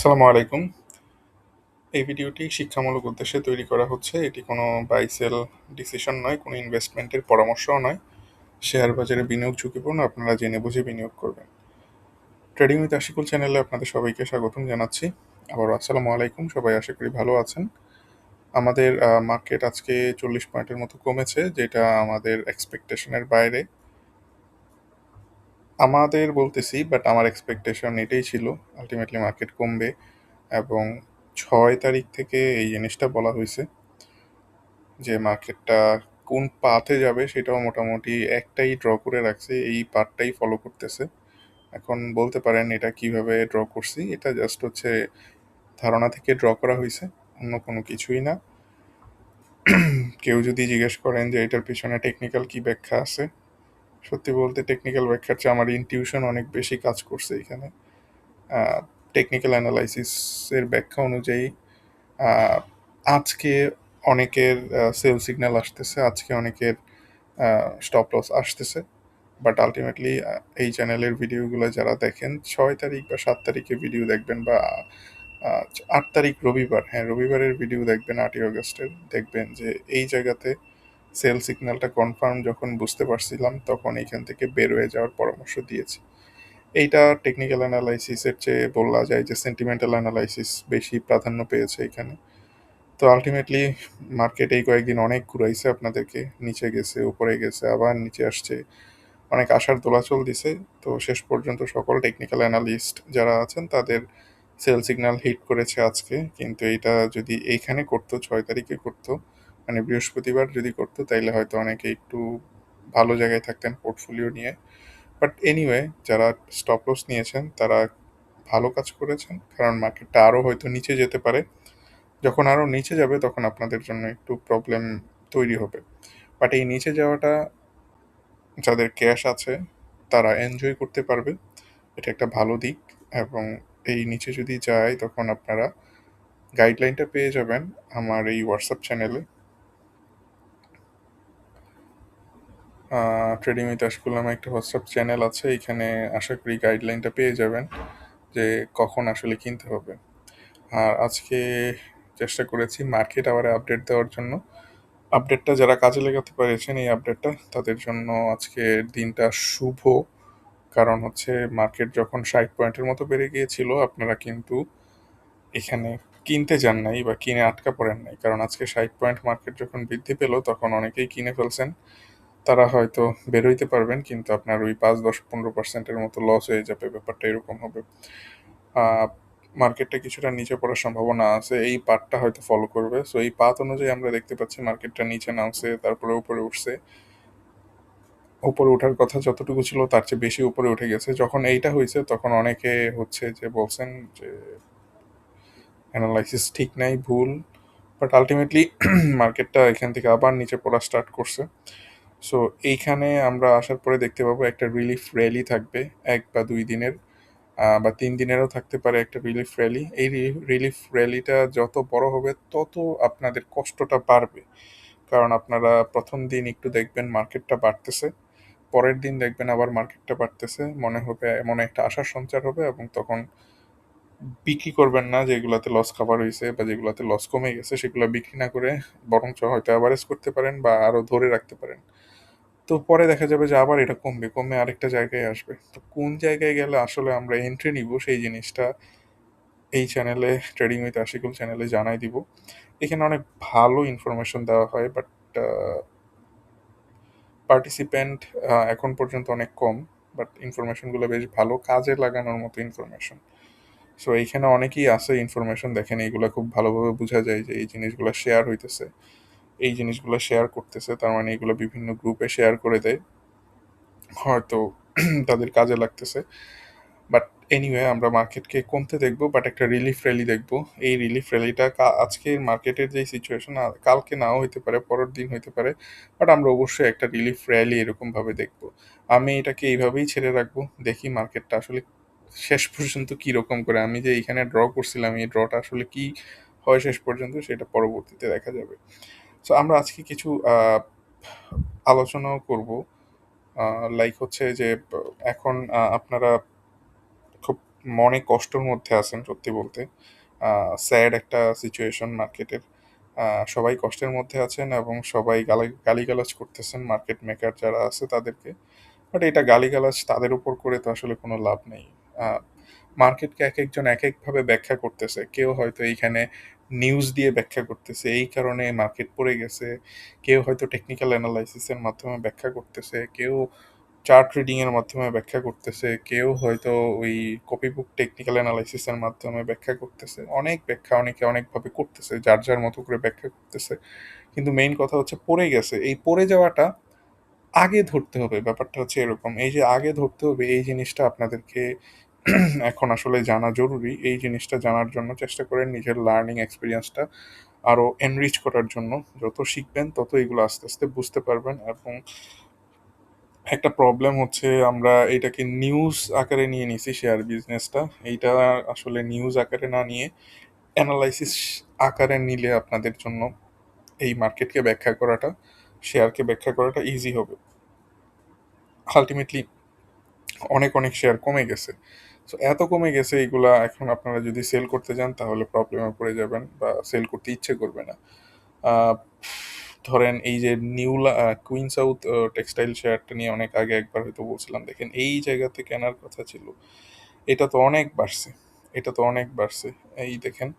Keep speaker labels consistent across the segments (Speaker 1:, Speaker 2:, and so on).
Speaker 1: আসসালামু আলাইকুম। এই ভিডিওটি শিক্ষামূলক উদ্দেশ্যে তৈরি করা হচ্ছে। এটি কোনো বাই সেল ডিসিশন নয়, কোনো ইনভেস্টমেন্টের পরামর্শও নয়। শেয়ার বাজারে বিনিয়োগ ঝুঁকিপূর্ণ, আপনারা জেনে বুঝে বিনিয়োগ করবেন। ট্রেডিং উইথ আশিকুল চ্যানেলে আপনাদের সবাইকে স্বাগতম জানাচ্ছি। আবার আসসালামু আলাইকুম, সবাই আশা করি ভালো আছেন। আমাদের মার্কেট আজকে 40 পয়েন্টের মতো কমেছে, যেটা আমাদের এক্সপেকটেশনের বাইরে। আমাদের বলতেছি, বাট আমার এক্সপেকটেশন এটাই ছিল আলটিমেটলি মার্কেট কমবে। এবং 6 তারিখ থেকে এই জিনিসটা বলা হয়েছে যে মার্কেটটা কোন পাথে যাবে সেটাও মোটামুটি একটাই ড্র করে রাখছে, এই পাথটাই ফলো করতেছে। এখন বলতে পারেন এটা কিভাবে ড্র করছি, এটা জাস্ট হচ্ছে ধারণা থেকে ড্র করা হয়েছে, অন্য কোনো কিছুই না। কেউ যদি জিজ্ঞেস করেন যে এটার পিছনে টেকনিক্যাল কি ব্যাখ্যা আছে, সত্যি বলতে টেকনিক্যাল ব্যাখ্যার চেয়ে আমার ইনটিউশন অনেক বেশি কাজ করছে এখানে। টেকনিক্যাল অ্যানালাইসিসের ব্যাখ্যা অনুযায়ী আহ, আজকে অনেকের সেল সিগন্যাল আসতেছে, আজকে অনেকের স্টপ লস আসতেছে। বাট আলটিমেটলি এই চ্যানেলের ভিডিওগুলো যারা দেখেন 6 তারিখ বা 7 তারিখে ভিডিও দেখবেন, বা 8 তারিখ রবিবার, হ্যাঁ রবিবারের ভিডিও দেখবেন, 8ই আগস্টের দেখবেন যে এই জায়গাতে সেল সিগন্যালটা কনফার্ম যখন বুঝতে পারছিলাম তখন এইখান থেকে বের হয়ে যাওয়ার পরামর্শ দিয়েছি। এইটা টেকনিক্যাল অ্যানালাইসিসের চেয়ে বলা যায় যে সেন্টিমেন্টাল অ্যানালাইসিস বেশি প্রাধান্য পেয়েছে এখানে। তো আলটিমেটলি মার্কেট এই কয়েকদিন অনেক ঘুরাইছে আপনাদেরকে, নিচে গেছে, উপরে গেছে, আবার নিচে আসছে, অনেক আশার দোলাচল দিছে। তো শেষ পর্যন্ত সকল টেকনিক্যাল অ্যানালিস্ট যারা আছেন তাদের সেল সিগন্যাল হিট করেছে আজকে। কিন্তু এটা যদি এইখানে করতো, 6 তারিখে করতো, মানে বৃহস্পতিবার যদি করতো, তাইলে হয়তো অনেকে একটু ভালো জায়গায় থাকতেন পোর্টফোলিও নিয়ে। বাট এনিওয়ে, যারা স্টপ লস নিয়েছেন তারা ভালো কাজ করেছেন, কারণ মার্কেটটা আরও হয়তো নিচে যেতে পারে। যখন আরও নিচে যাবে তখন আপনাদের জন্য একটু প্রবলেম তৈরি হবে। বাট এই নিচে যাওয়াটা যাদের ক্যাশ আছে তারা এনজয় করতে পারবে, এটা একটা ভালো দিক। এবং এই নিচে যদি যায় তখন আপনারা গাইডলাইনটা পেয়ে যাবেন আমার এই হোয়াটসঅ্যাপ চ্যানেলে। ট্রেডিং উইথ আশকুল নামে একটা হোয়াটসঅ্যাপ চ্যানেল আছে, এখানে আশা করি গাইডলাইনটা পেয়ে যাবেন যে কখন আসলে কিনতে হবে। আর আজকে চেষ্টা করেছি মার্কেট আওয়ারে আপডেট দেওয়ার জন্য। আপডেটটা যারা কাজে লাগাতে পেরেছেন এই আপডেটটা, তাদের জন্য আজকের দিনটা শুভ। কারণ হচ্ছে মার্কেট যখন 60 পয়েন্টের মতো বেড়ে গিয়েছিল, আপনারা কিন্তু এখানে কিনতে যান নাই বা কিনে আটকা পড়েন নাই, কারণ আজকে 60 পয়েন্ট মার্কেট যখন বৃদ্ধি পেল তখন অনেকেই কিনে ফেলছেন। তারা হয়তো বেরোইতে পারবেন, কিন্তু আপনার ওই 5, 10, 15%-এর মতো লস হয়ে যাবে, ব্যাপারটা এরকম হবে। আহ, মার্কেটটা কিছুটা নিচে পড়ার সম্ভাবনা আছে, এই পাথটা হয়তো ফলো করবে। সো এই পাথ অনুযায়ী আমরা দেখতে পাচ্ছি মার্কেটটা নিচে নামছে, তারপরে উপরে উঠছে। উপরে ওঠার কথা যতটুকু ছিল তার চেয়ে বেশি উপরে উঠে গেছে। যখন এইটা হয়েছে তখন অনেকে হচ্ছে যে বলছেন যে অ্যানালাইসিস ঠিক নাই, ভুল। বাট আলটিমেটলি মার্কেটটা এখান থেকে আবার নিচে পড়া স্টার্ট করছে। সো এইখানে আমরা আসার পরে দেখতে পাবো একটা রিলিফ র্যালি থাকবে, 1 বা 2 দিনের, বা 3 দিনেরও থাকতে পারে একটা রিলিফ র্যালি। এই রিলিফ র্যালিটা যত বড় হবে তত আপনাদের কষ্টটা বাড়বে, কারণ আপনারা প্রথম দিন একটু দেখবেন মার্কেটটা বাড়তেছে, পরের দিন দেখবেন আবার মার্কেটটা বাড়তেছে, মনে হবে এমন একটা আশার সঞ্চার হবে, এবং তখন বিক্রি করবেন না, যেগুলাতে লস কাভার হয়েছে বা যেগুলাতে লস কমে গেছে সেগুলো বিক্রি না করে বরঞ্চ হয়তো অ্যাভারেজ করতে পারেন বা আরো ধরে রাখতে পারেন। তো পরে দেখা যাবে যে আবার এটা কমবে, কমে আরেকটা জায়গায় আসবে। তো কোন জায়গায় গেলে আসলে আমরা এন্ট্রি নিব সেই জিনিসটা এই চ্যানেলে, ট্রেডিং উইথ আশিকুল চ্যানেলে জানাই দিব। এখানে অনেক ভালো ইনফরমেশন দেওয়া হয়, বাট পার্টিসিপেন্ট এখন পর্যন্ত অনেক কম। বাট ইনফরমেশনগুলো বেশ ভালো, কাজে লাগানোর মতো ইনফরমেশন। সো এইখানে অনেকেই আছে ইনফরমেশন দেখেন, এইগুলো খুব ভালোভাবে বোঝা যায় যে এই জিনিসগুলো শেয়ার হইতেছে, এই জিনিসগুলো শেয়ার করতেছে, তার মানে এগুলো বিভিন্ন গ্রুপে শেয়ার করে দেয়, হয়তো তাদের কাজে লাগতেছে। বাট এনিওয়ে, আমরা মার্কেটকে কমতে দেখবো, বাট একটা রিলিফ র্যালি দেখবো। এই রিলিফ র্যালিটা আজকের মার্কেটের যে সিচুয়েশন, কালকে নাও হইতে পারে, পরের দিন হইতে পারে, বাট আমরা অবশ্যই একটা রিলিফ র্যালি এরকম ভাবে দেখবো। আমি এটাকে এইভাবেই ছেড়ে রাখবো, দেখি মার্কেটটা আসলে শেষ পর্যন্ত কি রকম করে। আমি যে এখানে ড্র করছিলাম, এই ড্রটা আসলে কি হয় শেষ পর্যন্ত সেটা পরবর্তীতে দেখা যাবে। সো আমরা আজকে কিছু আলোচনাও করব। লাইক হচ্ছে যে এখন আপনারা খুব অনেক কষ্টের মধ্যে আছেন সত্যি বলতে। স্যাড একটা সিচুয়েশন মার্কেটের। সবাই কষ্টের মধ্যে আছেন এবং সবাই গালিগালাজ করতেছেন মার্কেট মেকার যারা আছে তাদেরকে। বাট এটা গালিগালাজ তাদের উপর করে তো আসলে কোনো লাভ নেই। মার্কেটকে একেকজন একেকভাবে ব্যাখ্যা করতেছে। কেউ হয়তো এইখানে নিউজ দিয়ে ব্যাখ্যা করতেছে, এই কারণে মার্কেট পড়ে গেছে। কেউ হয়তো টেকনিক্যাল অ্যানালাইসিসের মাধ্যমে ব্যাখ্যা করতেছে, কেউ চার্ট রিডিং এর মাধ্যমে ব্যাখ্যা করতেছে, কেউ হয়তো ওই কপি বুক টেকনিক্যাল অ্যানালাইসিসের মাধ্যমে ব্যাখ্যা করতেছে। অনেক ব্যাখ্যা অনেকে অনেকভাবে করতেছে, যার যার মতো করে ব্যাখ্যা করতেছে। কিন্তু মেইন কথা হচ্ছে পড়ে গেছে। এই পড়ে যাওয়াটা আগে ধরতে হবে। ব্যাপারটা হচ্ছে এরকম। এই যে আগে ধরতে হবে এই জিনিসটা আপনাদেরকে এখন আসলে জানা জরুরি। এই জিনিসটা জানার জন্য চেষ্টা করেন নিজের লার্নিং এক্সপেরিয়েন্সটা আরো এনরিচ করার জন্য। যত শিখবেন তত এগুলো আস্তে আস্তে বুঝতে পারবেন। এবং একটা প্রবলেম হচ্ছে আমরা এটাকে নিউজ আকারে নিয়ে নিছি শেয়ার বিজনেসটা। এইটা আসলে নিউজ আকারে না নিয়ে অ্যানালাইসিস আকারে নিলে আপনাদের জন্য এই মার্কেটকে ব্যাখ্যা করাটা, শেয়ারকে ব্যাখ্যা করাটা ইজি হবে। আলটিমেটলি অনেক অনেক শেয়ার কমে গেছে। সো এত কমে গেছে এগুলা, এখন আপনারা যদি সেল করতে যান তাহলে প্রবলেমে পড়ে যাবেন বা সেল করতে ইচ্ছে করবে না। আহ, ধরেন এই যে কুইন সাউথ টেক্সটাইল শেয়ারটা নিয়ে অনেক আগে একবার হয়তো বলছিলাম, দেখেন এই জায়গাতে কেনার কথা ছিল। এটা তো অনেক বাড়ছে, এটা তো অনেক বাড়ছে। এই দেখেন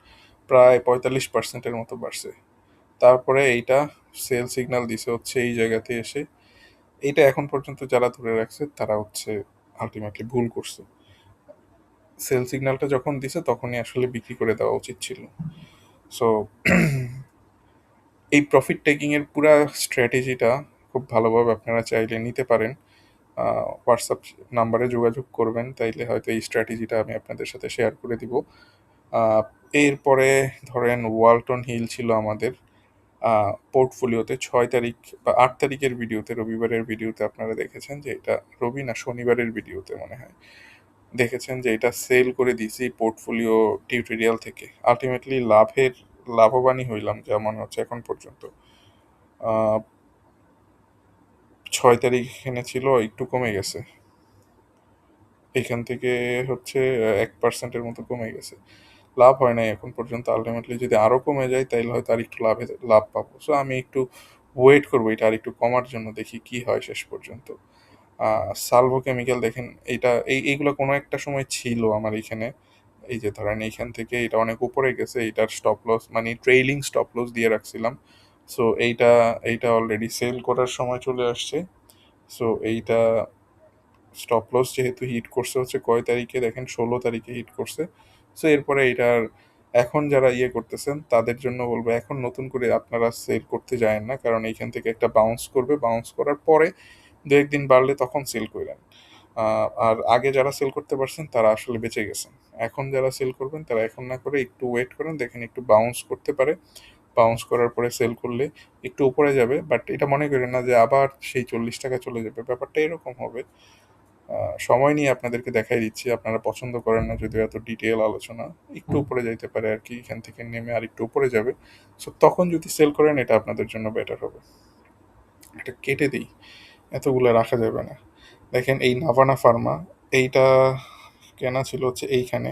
Speaker 1: প্রায় 45%-এর মতো বাড়ছে। তারপরে এইটা সেল সিগন্যাল দিছে হচ্ছে এই জায়গাতে এসে। এইটা এখন পর্যন্ত যারা ধরে রাখছে তারা হচ্ছে আলটিমেটলি ভুল করছে। সেল সিগন্যালটা যখন দিছে তখনই আসলে বিক্রি করে দেওয়া উচিত ছিল। সো এই প্রফিট টেকিং এর পুরা স্ট্র্যাটেজিটা খুব ভালোভাবে আপনারা চাইলে নিতে পারেন। হোয়াটসঅ্যাপ নাম্বারে যোগাযোগ করবেন, তাইলে হয়তো এই স্ট্র্যাটেজিটা আমি আপনাদের সাথে শেয়ার করে দিব। আহ, এরপরে ধরেন ওয়ালটন হিল ছিল আমাদের পোর্টফোলিওতে 6 তারিখ বা 8 তারিখের ভিডিওতে, রবিবারের ভিডিওতে আপনারা দেখেছেন যে এটা, রবি না শনিবারের ভিডিওতে মনে হয় দেখেছেন যে এটা সেল করে দিছি পোর্টফোলিও টিউটোরিয়াল থেকে। আলটিমেটলি লাভবানই হইলাম যা মনে হচ্ছে এখন পর্যন্ত। 6 তারিখ এখানে ছিল, একটু কমে গেছে, এখান থেকে হচ্ছে 1%-এর মতো কমে গেছে। লাভ হয় নাই এখন পর্যন্ত। আলটিমেটলি যদি আরো কমে যায় তাহলে হয়তো আর একটু লাভ পাবো। সো আমি একটু ওয়েট করবো এটা আর একটু কমার জন্য, দেখি কি হয় শেষ পর্যন্ত। সালভো কেমিক্যাল দেখেন, এইগুলো কোনো একটা সময় ছিল আমার এখানে। এই যে ধরেন এইখান থেকে এটা অনেক উপরে গেছে, এইটার স্টপ লস মানে ট্রেইলিং স্টপ লস দিয়ে রাখছিলাম। সো এইটা অলরেডি সেল করার সময় চলে আসছে। সো এইটা স্টপ লস যেহেতু হিট করছে হচ্ছে কয় তারিখে, দেখেন 16 তারিখে হিট করছে। সো এরপরে এটার এখন যারা ইয়ে করতেছেন তাদের জন্য বলবো এখন নতুন করে আপনারা সেল করতে যায়েন না, কারণ এইখান থেকে একটা বাউন্স করবে, বাউন্স করার পরে দু একদিন বাড়লে তখন সেল করেন। আর আগে যারা সেল করতে পারছেন তারা আসলে বেঁচে গেছেন। এখন যারা সেল করবেন তারা এখন না করে একটু ওয়েট করেন, দেখেন একটু বাউন্স করতে পারে, বাউন্স করার পরে সেল করলে একটু উপরে যাবে। বাট এটা মনে করেন না যে আবার সেই 40 টাকা চলে যাবে, ব্যাপারটা এরকম হবে। সময় নিয়ে আপনাদেরকে দেখাই দিচ্ছি, আপনারা পছন্দ করেন না যদিও এত ডিটেল আলোচনা। একটু উপরে যাইতে পারে আর কি, এখান থেকে নেমে আর একটু উপরে যাবে। সো তখন যদি সেল করেন এটা আপনাদের জন্য বেটার হবে। এটা কেটে দিই, এতগুলো রাখা যাবে না। দেখেন এই নাভানা ফার্মা, এইটা কেনা ছিল হচ্ছে এইখানে।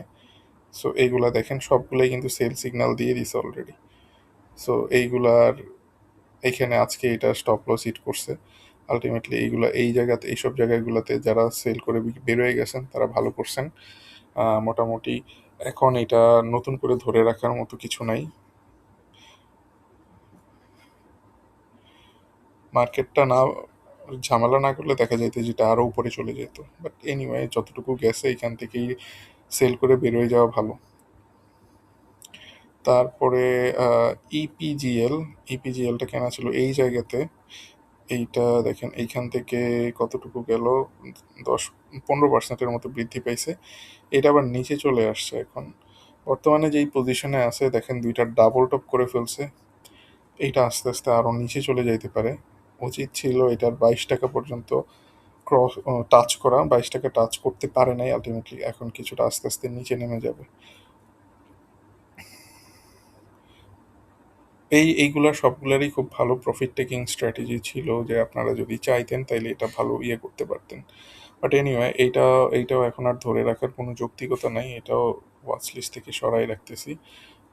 Speaker 1: সো এইগুলা দেখেন সবগুলোই কিন্তু সেল সিগন্যাল দিয়ে দিছে অলরেডি। সো এইগুলার এইখানে আজকে এটা স্টপ লস হিট করছে। আলটিমেটলি এইগুলা এই জায়গাতে, এইসব জায়গাগুলোতে যারা সেল করে বের হয়ে গেছেন তারা ভালো করছেন। মোটামুটি এখন এটা নতুন করে ধরে রাখার মতো কিছু নাই। মার্কেটটা না ঝামেলা না করলে দেখা যাইতে যেটা আরো উপরে চলে যেত। বাট এনিওয়ে যতটুকু গেছে এখান থেকেই সেল করে বের হয়ে যাওয়া ভালো। তারপরে ইপিজিএল, ইপিজিএলটা কেনা ছিল এই জায়গাতে। এইটা দেখেন এইখান থেকে কতটুকু গেল, 10-15%-এর মতো বৃদ্ধি পাইছে। এটা আবার নিচে চলে আসছে এখন। বর্তমানে যেই পজিশনে আছে দেখেন দুইটা ডাবল টপ করে ফেলছে। এইটা আস্তে আস্তে আরো নিচে চলে যাইতে পারে। উচিত ছিল এটার 22 টাকা পর্যন্ত ক্রস টাচ করা, 22 টাকা টাচ করতে পারে নাই। আলটিমেটলি এখন কিছুটা আস্তে আস্তে নিচে নেমে যাবে। এইগুলা সবগুলারই খুব ভালো প্রফিট টেকিং স্ট্র্যাটেজি ছিল, যে আপনারা যদি চাইতেন তাইলে এটা ভালো ইয়ে করতে পারতেন। বাট এনিওয়ে এইটাও এখন আর ধরে রাখার কোনো যৌক্তিকতা নাই, এটাও ওয়াচ লিস্ট থেকে সরাই রাখতেছি।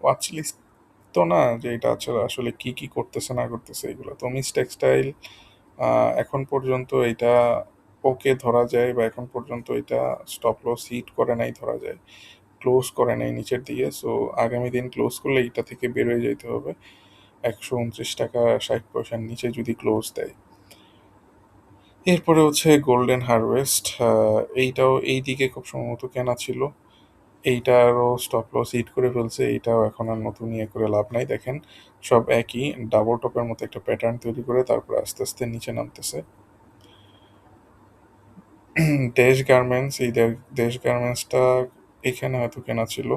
Speaker 1: ওয়াচ লিস্ট তো না, যে এটা আসলে আসলে কি কি করতেছে না করতেছে এগুলো। তো মিস টেক্সটাইল এখন পর্যন্ত এটা ওকে ধরা যায়, বা এখন পর্যন্ত এটা স্টপ লস হিট করে নাই ধরা যায়, ক্লোজ করে নাই নিচের দিকে। সো আগামী দিন ক্লোজ করলে এটা থেকে বের হয়ে যেতে হবে 129 টাকা 60 পয়সার নিচে যদি ক্লোজ দেয়। এরপরে হচ্ছে গোল্ডেন হারভেস্ট, এইটাও এই দিকে খুব সম্ভবত কেনা ছিল, এইটারও স্টপ লস হিট করে ফেলছে। এইটাও এখন আর নতুন ইয়ে করে লাভ নাই। দেখেন সব একই ডাবল টপের মতো একটা প্যাটার্ন তৈরি করে তারপরে আস্তে আস্তে নিচে নামতেছে। দেশ গার্মেন্টস, দেশ গার্মেন্টসটা এখানে হয়তো কেনা ছিল,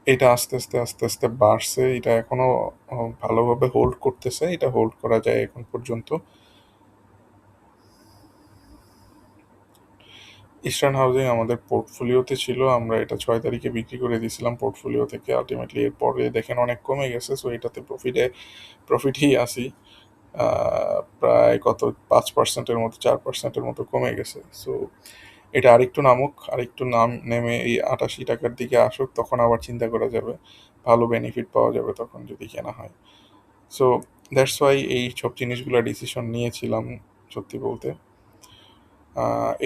Speaker 1: এটা আস্তে আস্তে আস্তে আস্তে বাড়ছে, এটা এখনো ভালোভাবে হোল্ড করতেছে, এটা হোল্ড করা যায় এখন পর্যন্ত। ইস্টার্ন হাউজিং আমাদের পোর্টফোলিওতে ছিল, আমরা এটা 6 তারিখে বিক্রি করে দিয়েছিলাম পোর্টফোলিও থেকে। আলটিমেটলি এরপরে দেখেন অনেক কমে গেছে, সো এটাতে প্রফিটই আসি। প্রায় কত 5%-এর মতো, 4%-এর মতো কমে গেছে। সো এটা আরেকটু নামুক, আরেকটু নেমে এই 88 টাকার দিকে আসুক, তখন আবার চিন্তা করা যাবে, ভালো বেনিফিট পাওয়া যাবে তখন যদি কেনা হয়। সো দ্যাটস ওয়াই এই সব জিনিসগুলো ডিসিশন নিয়েছিলাম সত্যি বলতে।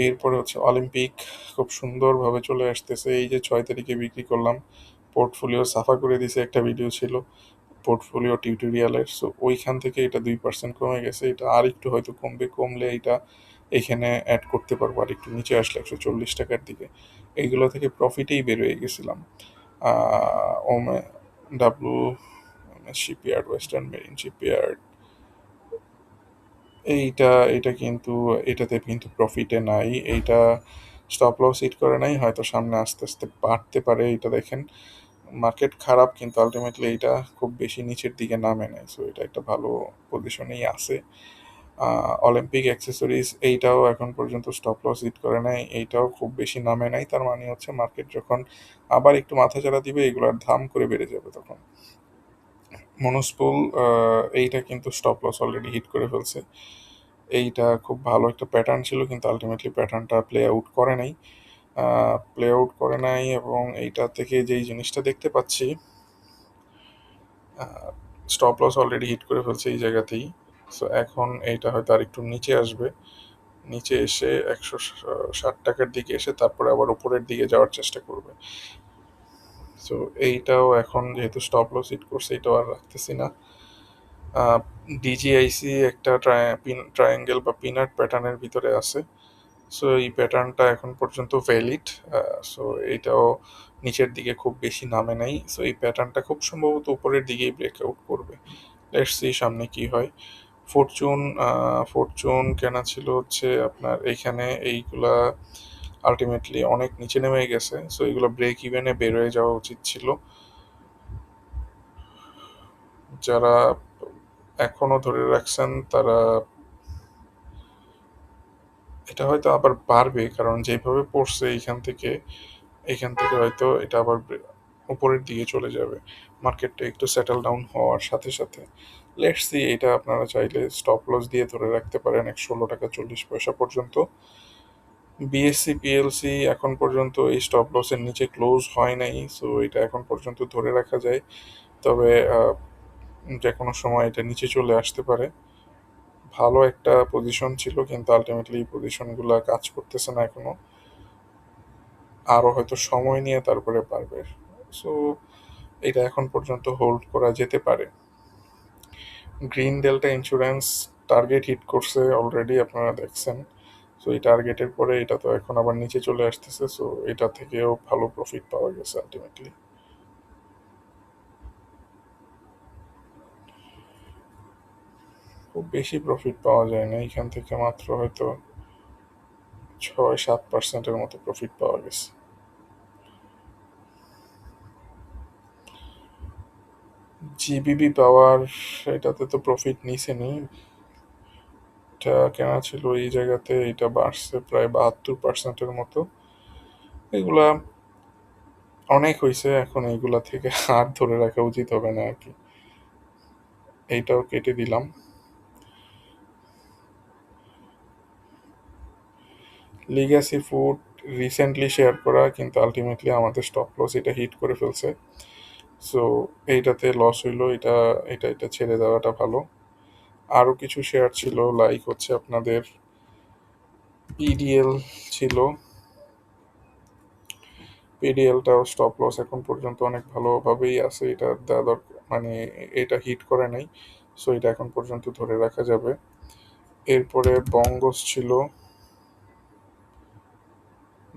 Speaker 1: এরপরে হচ্ছে অলিম্পিক খুব সুন্দরভাবে চলে আসতেছে। এই যে 6 তারিখে বিক্রি করলাম, পোর্টফোলিও সাফা করে দিছে, একটা ভিডিও ছিল পোর্টফোলিও টিউটোরিয়ালের। সো ওইখান থেকে এটা 2% কমে গেছে, এটা আর একটু হয়তো কমবে, কমলে এটা এখানে অ্যাড করতে পারবো, আর একটু নিচে আসলে 140 টাকার দিকে। এইগুলো থেকে প্রফিটেই বের হয়ে গেছিলাম। ওমে W shipyard, western marine shipyard, এইটা এটা কিন্তু এটাতে কিন্তু প্রফিটে নাই, এইটা স্টপ লস হিট করে নাই, হয়তো সামনে আস্তে আস্তে বাড়তে পারে। এটা দেখেন মার্কেট খারাপ কিন্তু আলটিমেটলি এটা খুব বেশি নিচের দিকে নামে নাই, সো এটা একটা ভালো পজিশনেই আছে। অলিম্পিক অ্যাক্সেসরিজ এইটাও এখন পর্যন্ত স্টপ লস হিট করে নাই, এইটাও খুব বেশি নামে নাই। তার মানে হচ্ছে মার্কেট যখন আবার একটু মাথাচাড়া দিবে এগুলোর দাম করে বেড়ে যাবে তখন। মনোস্পুল এইটা কিন্তু স্টপ লস অলরেডি হিট করে ফেলছে। এইটা খুব ভালো একটা প্যাটার্ন ছিল কিন্তু আলটিমেটলি প্যাটার্নটা প্লে আউট করে নাই এবং এইটা থেকে যেই জিনিসটা দেখতে পাচ্ছি, স্টপ লস অলরেডি হিট করে ফেলছে এই জায়গাতেই। সো এখন এইটা হয়তো আর একটু নিচে আসবে, নিচে এসে 160 টাকার দিকে এসে তারপরে আবার উপরের দিকে যাওয়ার চেষ্টা করবে। সো এইটাও এখন যেহেতু স্টপ লস হিট করছে, এটাও আর রাখতেছি না। ডিজিআইসি একটা ট্রায়াঙ্গেল বা পিনাট প্যাটার্নের ভিতরে আছে। সো এই প্যাটার্নটা এখন পর্যন্ত ভ্যালিড। সো এইটাও নিচের দিকে খুব বেশি নামে নাই, সো এই প্যাটার্নটা খুপ সম্ভবত উপরের দিকেই ব্রেকআউট করবে। লেটস সি সামনে কি হয়। ফরচুন, ফরচুন কেনা ছিল হচ্ছে আপনার এইখানে, এইগুলা আলটিমেটলি অনেক নিচে নেমে গেছে, সো এইগুলো ব্রেক ইভেনে বের হয়ে যাওয়া উচিত ছিল। যারা এখনো ধরে রাখছেন তারা, এটা হয়তো আবার বাড়বে কারণ যেভাবে পড়ছে এইখান থেকে হয়তো এটা আবার উপরের দিকে চলে যাবে মার্কেটটা একটু সেটেল ডাউন হওয়ার সাথে সাথে। লেটস সি, এটা আপনারা চাইলে স্টপ লস দিয়ে ধরে রাখতে পারেন 16 টাকা 40 পয়সা পর্যন্ত। বিএসসি পিএলসি এখন পর্যন্ত এই স্টপ লসের নিচে ক্লোজ হয় নাই, সো এটা এখন পর্যন্ত ধরে রাখা যায়। তবে যে কোনো সময় এটা নিচে চলে আসতে পারে। ভালো একটা পজিশন ছিল কিন্তু আলটিমেটলি এই পজিশনগুলো কাজ করতেছে না এখনো, আরও হয়তো সময় নিয়ে তারপরে পারবে। সো এটা এখন পর্যন্ত হোল্ড করা যেতে পারে। Green delta insurance target hit করছে অলরেডি, আপনারা দেখছেন। সো এই টার্গেটের পরে এটা তো এখন আবার নিচে চলে আসতেছে, সো এটা থেকেও ভালো প্রফিট পাওয়া গেছে আলটিমেটলি। খুব বেশি প্রফিট পাওয়া যায় না এখান থেকে, মাত্র হয়তো 6-7%-এর মতো প্রফিট পাওয়া গেছে। জিবিবি পাওয়ার, এটাতে তো প্রফিট নিছে নি, এটা কেনা ছিল এই জায়গাতে, এটা বাড়ছে প্রায় 72%-এর মতো। এগুলা অনেক হয়েছে, এখন এইগুলা থেকে আর ধরে রাখা উচিত হবে না আর কি, এইটাও কেটে দিলাম। লিগ্যাসি ফুড রিসেন্টলি শেয়ার করা, কিন্তু আলটিমেটলি আমাদের স্টপ লস এটা হিট করে ফেলছে। সো এইটাতে লস হইলো, এটা ছেড়ে দেওয়াটা ভালো। আরও কিছু শেয়ার ছিল, লাইক হচ্ছে আপনাদের পিডিএল ছিল। পিডিএলটাও স্টপ লস এখন পর্যন্ত অনেক ভালোভাবেই আছে, এটা দেওয়া দরকার, মানে এটা হিট করে নাই, সো এটা এখন পর্যন্ত ধরে রাখা যাবে। এরপরে বঙ্গস ছিল,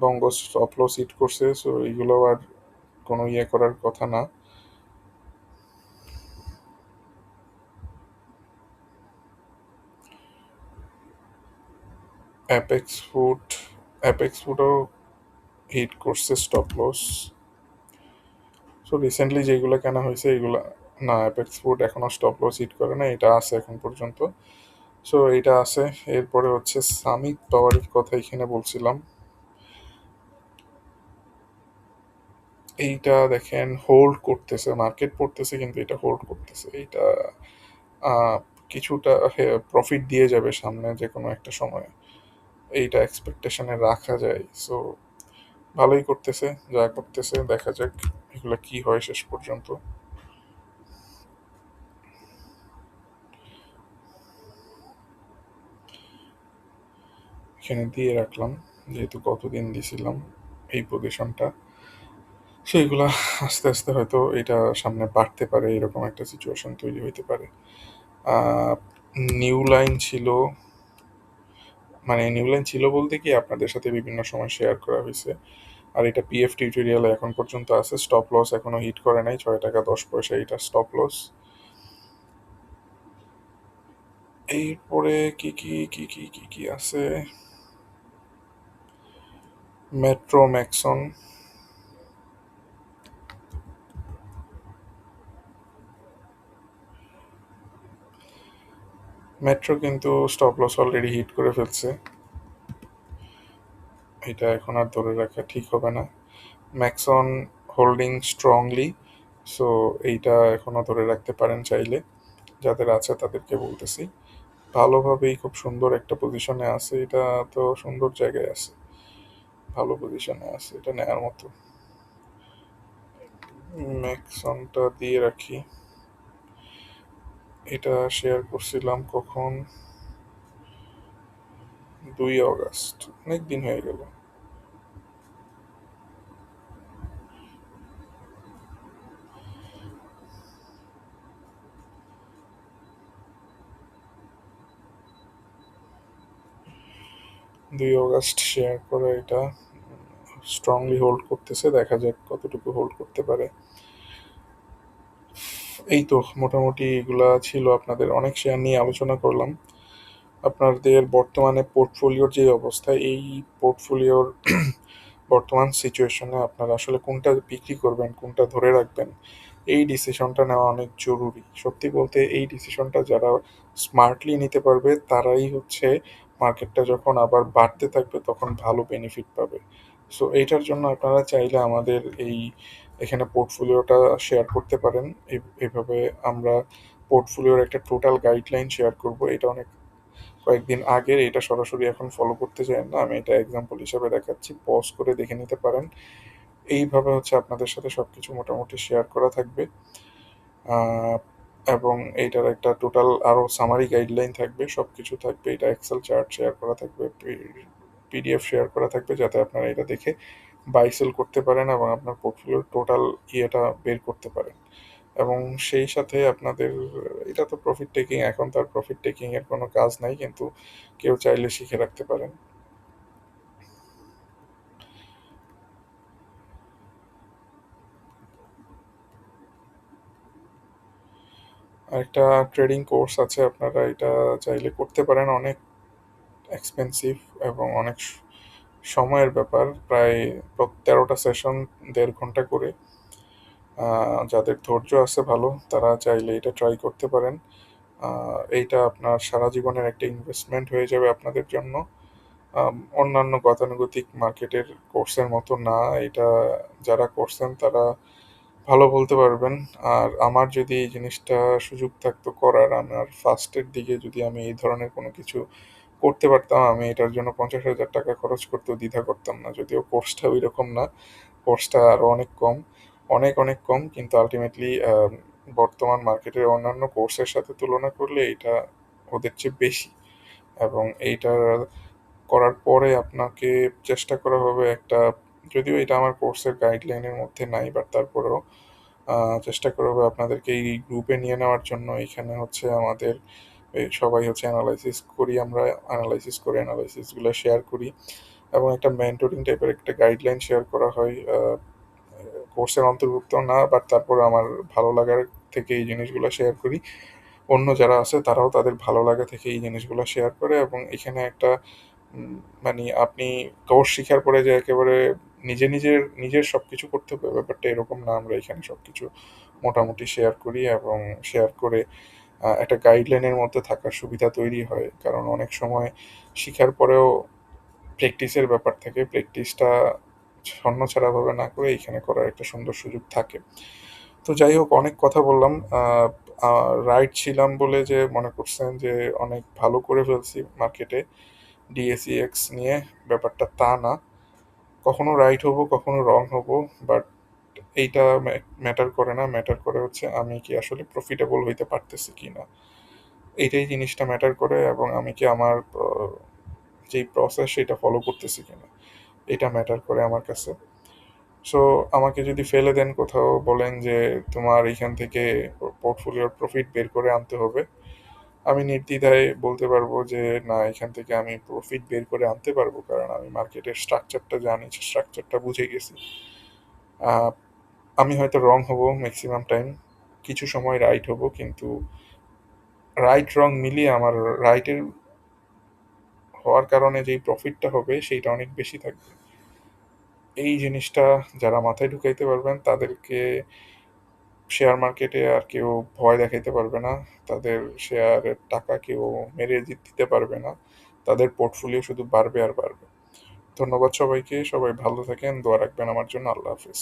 Speaker 1: বঙ্গস স্টপ লস হিট করছে, সো এইগুলো আর কোনো ইয়ে করার কথা না। অ্যাপেক্স ফুডও হিট করছে স্টপ লস। সো রিসেন্টলি যেগুলো কেনা হয়েছে এগুলো, না অ্যাপেক্স ফুড এখনও স্টপ লস হিট করে না, এটা আছে এখন পর্যন্ত। সো এইটা আছে। এরপরে হচ্ছে সামিট পাওয়ারের কথা এখানে বলছিলাম, এইটা দেখেন হোল্ড করতেছে, মার্কেট পড়তেছে কিন্তু এটা হোল্ড করতেছে। এইটা আহ, কিছুটা প্রফিট দিয়ে যাবে সামনে যে কোনো একটা সময়ে, এইটা এক্সপেকটেশনে রাখা যায়। সো ভালোই করতেছে, যা করতেছে দেখা যাক এগুলো কি হয় শেষ পর্যন্ত। এখানে দিয়ে রাখলাম, যেহেতু কতদিন দিছিলাম এই পজিশনটা, সো এগুলা আস্তে আস্তে হয়তো এটা সামনে বাড়তে পারে, এরকম একটা সিচুয়েশন তৈরি হইতে পারে। আহ, নিউ লাইন ছিল, মানে নিউ লাইন ছিল বলতে কি আপনাদের সাথে বিভিন্ন সময় শেয়ার করা হয়েছে, আর এটা পিএফ টিউটোরিয়ালে এখন পর্যন্ত আছে। স্টপ লস এখনো হিট করে নাই, 6 টাকা 10 পয়সা এটা স্টপ লস। এরপরে কি আছে, মেট্রো ম্যাক্সন। মেট্রো কিন্তু স্টপ লস অলরেডি হিট করে ফেলছে, এটা এখন আর ধরে রাখা ঠিক হবে না। ম্যাক্সন হোল্ডিং স্ট্রংলি, সো এইটা এখনো ধরে রাখতে পারেন চাইলে, যাদের আছে তাদেরকে বলতেছি। ভালোভাবেই খুব সুন্দর একটা পজিশনে আছে এটা, তো সুন্দর জায়গায় আছে, ভালো পজিশনে আছে, এটা নেয়ার মতো। ম্যাক্সনটা দিয়ে রাখি, এটা শেয়ার করছিলাম কখন, 2 আগস্ট, অনেক দিন হয়ে গেল। 2 আগস্ট শেয়ার করা, এটা স্ট্রংলি হোল্ড করতেছে, দেখা যাক কতটুকু হোল্ড করতে পারে। এই তো মোটামুটি এগুলা ছিল, আপনাদের অনেক শেয়ার নিয়ে আলোচনা করলাম। আপনাদের বর্তমানে পোর্টফোলিওর যে অবস্থা, এই পোর্টফোলিওর বর্তমান সিচুয়েশনে আপনারা আসলে কোনটা বিক্রি করবেন, কোনটা ধরে রাখবেন, এই ডিসিশনটা নেওয়া অনেক জরুরি। সত্যি বলতে এই ডিসিশনটা যারা স্মার্টলি নিতে পারবে তারাই হচ্ছে মার্কেটটা যখন আবার বাড়তে থাকবে তখন ভালো বেনিফিট পাবে। সো এইটার জন্য আপনারা চাইলে আমাদের এই এখানে পোর্টফোলিওটা শেয়ার করতে পারেন। এভাবে আমরা পোর্টফোলিওর একটা টোটাল গাইডলাইন শেয়ার করব, এটা অনেক কয়েকদিন আগের, এটা সরাসরি এখন ফলো করতে চাই না, আমি এটা এক্সাম্পল হিসাবে দেখাচ্ছি, পজ করে দেখে নিতে পারেন। এইভাবে হচ্ছে আপনাদের সাথে সবকিছু মোটামুটি শেয়ার করা থাকবে। আহ, এবং এইটার একটা টোটাল আরও সামারি গাইডলাইন থাকবে, সব কিছু থাকবে, এটা এক্সেল চার্ট শেয়ার করা থাকবে, পিডিএফ শেয়ার করা থাকবে, যাতে আপনারা এটা দেখে বাই সেল করতে পারেন এবং আপনার পোর্টফোলিওর টোটাল ইয়েটা বের করতে পারেন। এবং সেই সাথে আপনাদের, এটা তো প্রফিট টেকিং, এখন তার প্রফিট টেকিং এর কোনো কাজ নাই, কিন্তু কেউ চাইলে শিখে রাখতে পারেন। আরেকটা ট্রেডিং কোর্স আছে, আপনারা এটা চাইলে করতে পারেন, অনেক এক্সপেন্সিভ এবং অনেক সময়ের ব্যাপার, প্রায় 13টা সেশন, 1.5 ঘন্টা করে। যাদের ধৈর্য আছে ভালো তারা চাইলে এটা ট্রাই করতে পারেন। এইটা আপনার সারা জীবনের একটা ইনভেস্টমেন্ট হয়ে যাবে আপনাদের জন্য। অন্যান্য গতানুগতিক মার্কেটের কোর্সের মতো না এটা, যারা করছেন তারা ভালো বলতে পারবেন। আর আমার যদি এই জিনিসটা সুযোগ থাকতো করার, আমার ফার্স্টের দিকে যদি আমি এই ধরনের কোনো কিছু করতে পারতাম, আমি এটার জন্য 50,000 টাকা খরচ করতেও দ্বিধা করতাম না। যদিও কোর্সটা ওইরকম না, কোর্সটা আরও অনেক কম, অনেক অনেক কম, কিন্তু আলটিমেটলি বর্তমান মার্কেটের অন্যান্য কোর্সের সাথে তুলনা করলে এটা ওদের চেয়ে বেশি। এবং এইটা করার পরে আপনাকে চেষ্টা করা হবে একটা, যদিও এটা আমার কোর্সের গাইডলাইনের মধ্যে নাই, বাট তারপরেও চেষ্টা করা হবে আপনাদেরকে এই গ্রুপে নিয়ে নেওয়ার জন্য। এখানে হচ্ছে আমাদের সবাই হচ্ছে অ্যানালাইসিস করি, আমরা অ্যানালাইসিস করে অ্যানালাইসিসগুলো শেয়ার করি, এবং একটা মেন্টরিং টাইপের একটা গাইডলাইন শেয়ার করা হয়। কোর্সের অন্তর্ভুক্ত না, বাট তারপরে আমার ভালো লাগার থেকে এই জিনিসগুলো শেয়ার করি। অন্য যারা আছে তারাও তাদের ভালো লাগা থেকে এই জিনিসগুলো শেয়ার করে, এবং এখানে একটা মানে আপনি কোর্স শিখার পরে যে একেবারে নিজের সব কিছু করতে হবে ব্যাপারটা এরকম না। আমরা এখানে সব কিছু মোটামুটি শেয়ার করি, এবং শেয়ার করে একটা গাইডলাইনের মধ্যে থাকার সুবিধা তৈরি হয়। কারণ অনেক সময় শিখার পরেও প্র্যাকটিসের ব্যাপার থাকে, প্র্যাকটিসটা ছন্নছাড়াভাবে না করে এখানে করার একটা সুন্দর সুযোগ থাকে। তো যাই হোক, অনেক কথা বললাম। রাইট ছিলাম বলে যে মনে করছেন যে অনেক ভালো করে ফেলছি মার্কেটে ডিএসইএক্স নিয়ে, ব্যাপারটা তা না। কখনো রাইট হব, কখনো রং হব, বাট এইটা ম্যাটার করে না। ম্যাটার করে হচ্ছে আমি কি আসলে প্রফিটেবল হইতে পারতেছি কি না, এইটাই জিনিসটা ম্যাটার করে, এবং আমি কি আমার যেই প্রসেস সেটা ফলো করতেছি কিনা, এটা ম্যাটার করে আমার কাছে। সো আমাকে যদি ফেলে দেন কোথাও, বলেন যে তোমার এখান থেকে পোর্টফোলিওর প্রফিট বের করে আনতে হবে, আমি নির্দ্বিধায় বলতে পারবো যে না, এখান থেকে আমি প্রফিট বের করে আনতে পারবো, কারণ আমি মার্কেটের স্ট্রাকচারটা জানি, স্ট্রাকচারটা বুঝে গেছি। আহ, আমি হয়তো রং হব ম্যাক্সিমাম টাইম, কিছু সময় রাইট হব, কিন্তু রাইট রং মিলিয়ে আমার রাইটের হওয়ার কারণে যেই প্রফিটটা হবে সেইটা অনেক বেশি থাকবে। এই জিনিসটা যারা মাথায় ঢুকাইতে পারবেন তাদেরকে শেয়ার মার্কেটে আর কেউ ভয় দেখাইতে পারবে না, তাদের শেয়ারের টাকা কেউ মেরে দিতে পারবে না, তাদের পোর্টফোলিও শুধু বাড়বে আর বাড়বে। ধন্যবাদ সবাইকে, সবাই ভালো থাকেন, দোয়া রাখবেন আমার জন্য। আল্লাহ হাফিজ।